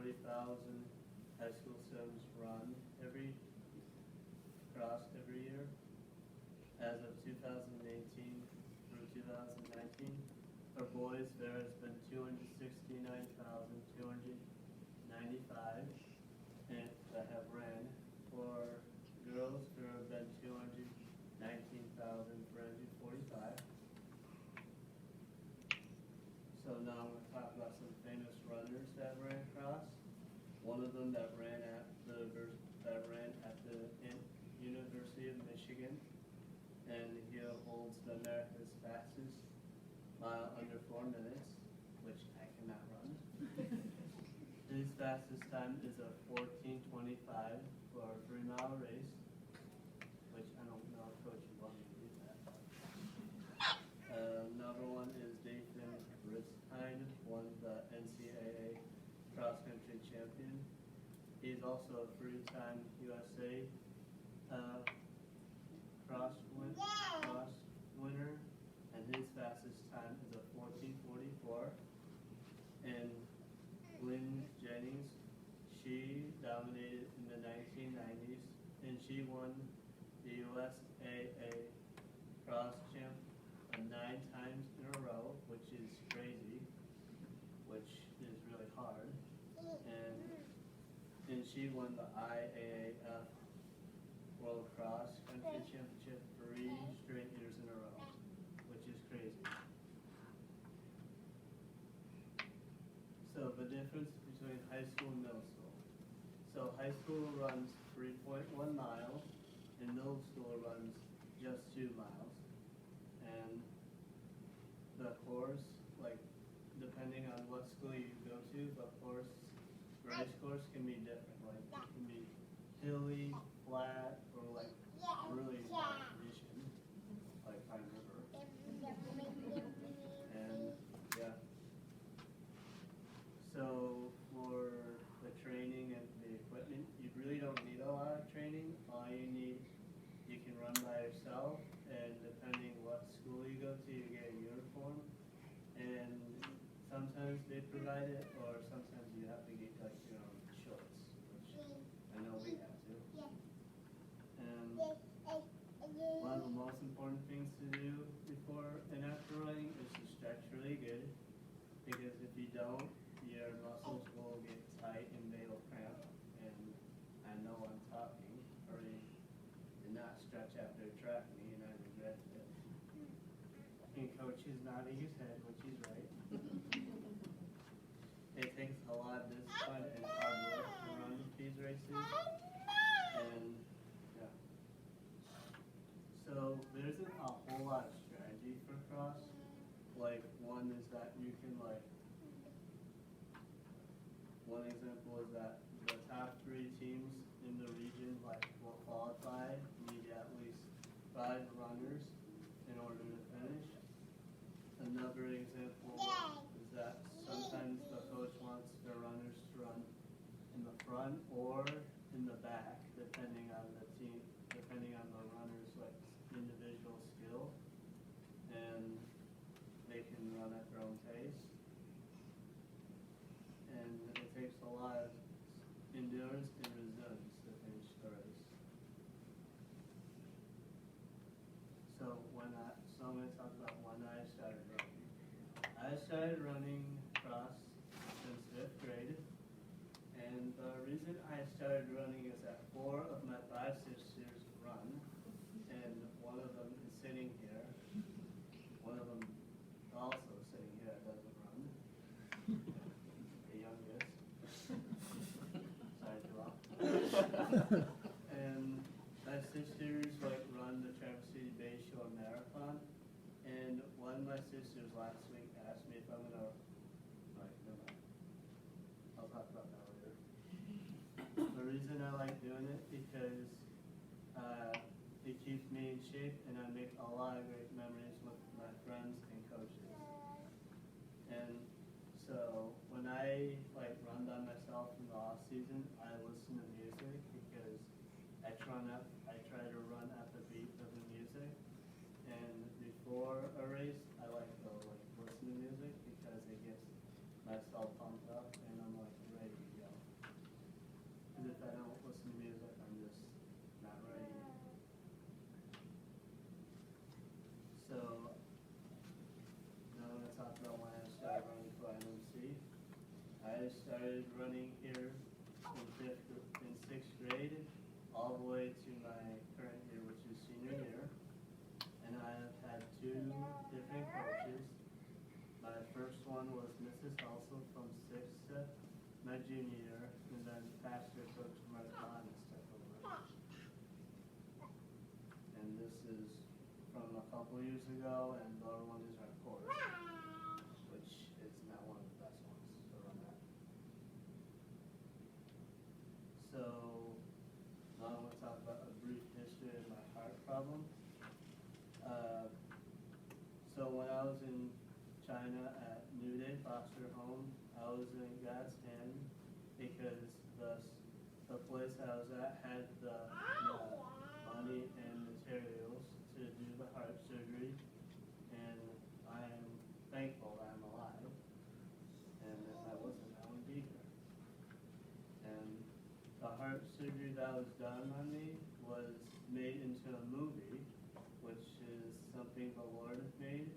40,000 high school students run cross every year. As of 2018 through 2019, for boys there has been 269,295 that have ran. For girls there have been 219,445. So now I'm going to talk about some famous runners that ran cross. One of them that ran at the University of Michigan, and he holds the America's fastest mile under 4 minutes, which I cannot run. His fastest time is a 14:25 for a 3-mile race, which I don't know if Coach would want me to do that. Number one is Nathan Ritsema, won the NCAA cross-country champion. He's also a 3-time USA cross winner, and his fastest time is a 14:44. And Lynn Jennings, she dominated in the 1990s, and she won the USAA cross champ 9 times in a row, which is crazy, which is really hard. And she won the IAAF World Cross Country Championship 3 straight years in a row, which is crazy. So the difference between high school and middle school. So high school runs 3.1 miles, and middle school runs just 2 miles. And the course, like depending on what school you go to, the race course can be different. Like it can be hilly, flat, or like really bad condition, like Pine River. And yeah. So for the training and the equipment, you really don't need a lot of training. All you need, you can run by yourself, and depending what school you go to, you get a uniform. And sometimes they provide it, or sometimes you have to get like your own shorts, which I know we have to. And one of the most important things to do before and after running is to stretch really good, because if you don't, your muscles will get tight and they will cramp. And I know I'm talking, or did not stretch after a track meet, and I regretted it. And Coach is nodding his head, which he's right. It takes a lot of discipline and hard work to run these races. And yeah. So there isn't a whole lot of strategy for cross. Like one is that you can one example is that the top 3 teams in the region will qualify, need at least 5 runners in order to finish. Another example is that sometimes the coach wants the runners to run in the front or in the back, depending on the team, depending on the runner's individual skill, and they can run at their own pace. And it takes a lot of endurance and resilience to finish the race. So I'm going to talk about when I started running. I started running cross since 5th grade, and the reason I started running is that 4 of my 5 sisters run, and one of them is sitting here. One of them also sitting here that doesn't run. The youngest. Sorry to laugh. And my sisters run the Traverse City Bay Shore Marathon, and one of my sisters last week asked me if I'm gonna never mind. I'll talk about that later. The reason I like doing it because it keeps me in shape, and I make a lot of great memories with my friends and coaches. And so when I run by myself in the off season, I listen to music because I try to run at the beat of the music. And before a race, I like to listen to music because it gets myself pumped up and I'm ready to go. I started running here in sixth grade, all the way to my current year, which is senior year. And I have had two different coaches. My first one was Mrs. Helsel from sixth to my junior year, and then Pastor Coach Marcon took over. And this is from a couple years ago, and the other one is our course, which is not one of the best ones to run at. So now I'm going to talk about a brief history of my heart problem. So when I was in China at New Day Foster Home, I was in God's hand because the place I was at had the money and materials to do the heart surgery, and I am thankful that I'm alive. And if I wasn't, I wouldn't be here. And the heart surgery that was done on me was made into a movie, which is something the Lord made.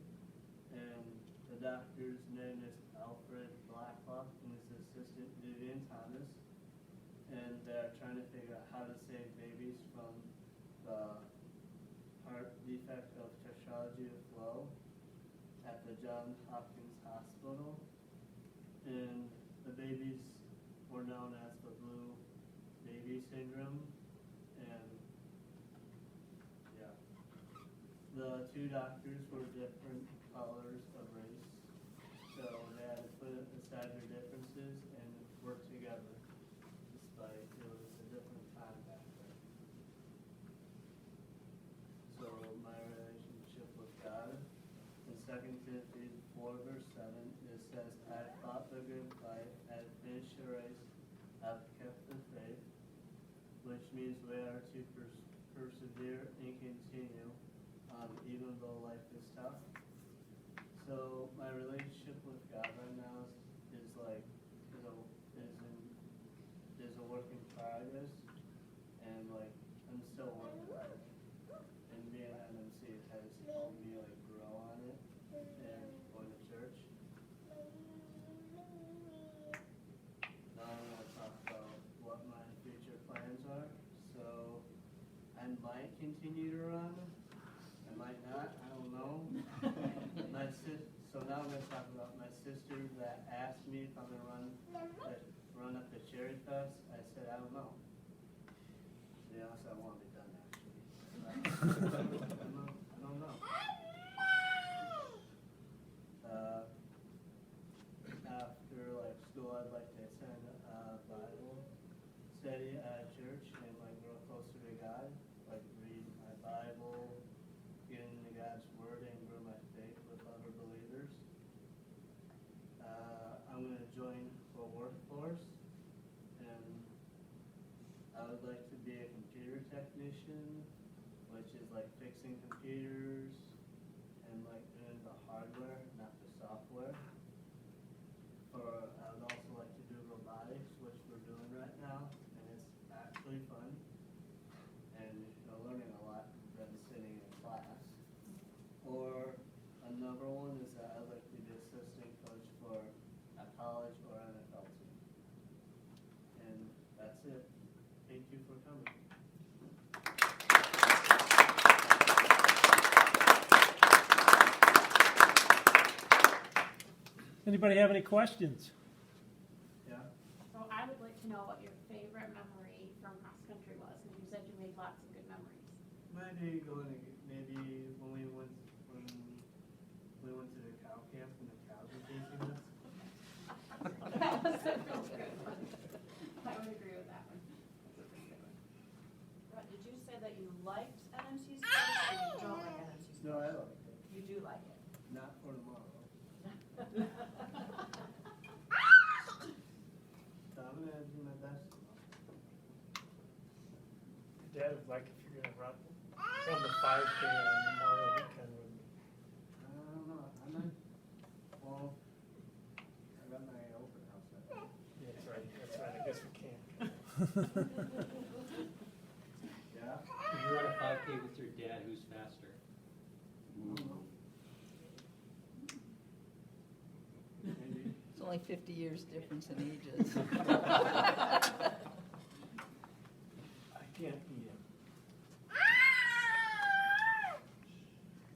And the doctor's name is Alfred Blacklock and his assistant Vivian Thomas. And they're trying to figure out how to save babies from the heart defect of tetralogy of flow at the Johns Hopkins Hospital. And the babies were known as the blue baby syndrome. And yeah, the two doctors were different colors of race, so they had to put aside their differences and work together, despite it was a different time back then. So my relationship with God, in 2 Timothy 4 verse 7, it says, I fought the good fight, I have finished the race, I have kept the faith, which means we are to persevere and continue, even though life is tough. So my relationship with God right now is a work in progress, and like I'm still working on it. And being at NMC has helped me like grow on it and going to church. Now I'm going to talk about what my future plans are. So I might continue to run. I might not. I don't know. So now I'm going to talk about my sister that asked me if I'm going to run up the Cherry Fest. I said, I don't know. To be honest, I want to be done actually. I don't know. After like school, I'd like to attend Bible study at church and like grow closer to God, like read my Bible, get into God's Word, and grow my faith with other believers. I'm going to join the workforce, and I would like to be a computer technician, which is like fixing computers and like doing the hardware, not the software. Or I would also like to do robotics, which we're doing right now, and it's actually fun, and you're learning a lot than sitting in class. Or another one is that I'd like to be assistant coach for a college or NFL team. And that's it. Thank you for coming. Anybody have any questions? Yeah? So I would like to know what your favorite memory from cross country was, because you said you made lots of good memories. Maybe when we went to the cow camp and the cows were chasing us. That was a really good one. I would agree with that one. That's a pretty good one. But did you say that you liked NMC sports or you don't like NMC sports? No, I like it. You do like it. Not for tomorrow. So I'm gonna do my best. Your dad would like if you're gonna run the 5K on Memorial Weekend. I don't know. I might. Well, I got my open house. Yeah, that's right. I guess we can't. Yeah. If you run a 5K with your dad, who's faster? Maybe. So only 50 years difference in ages.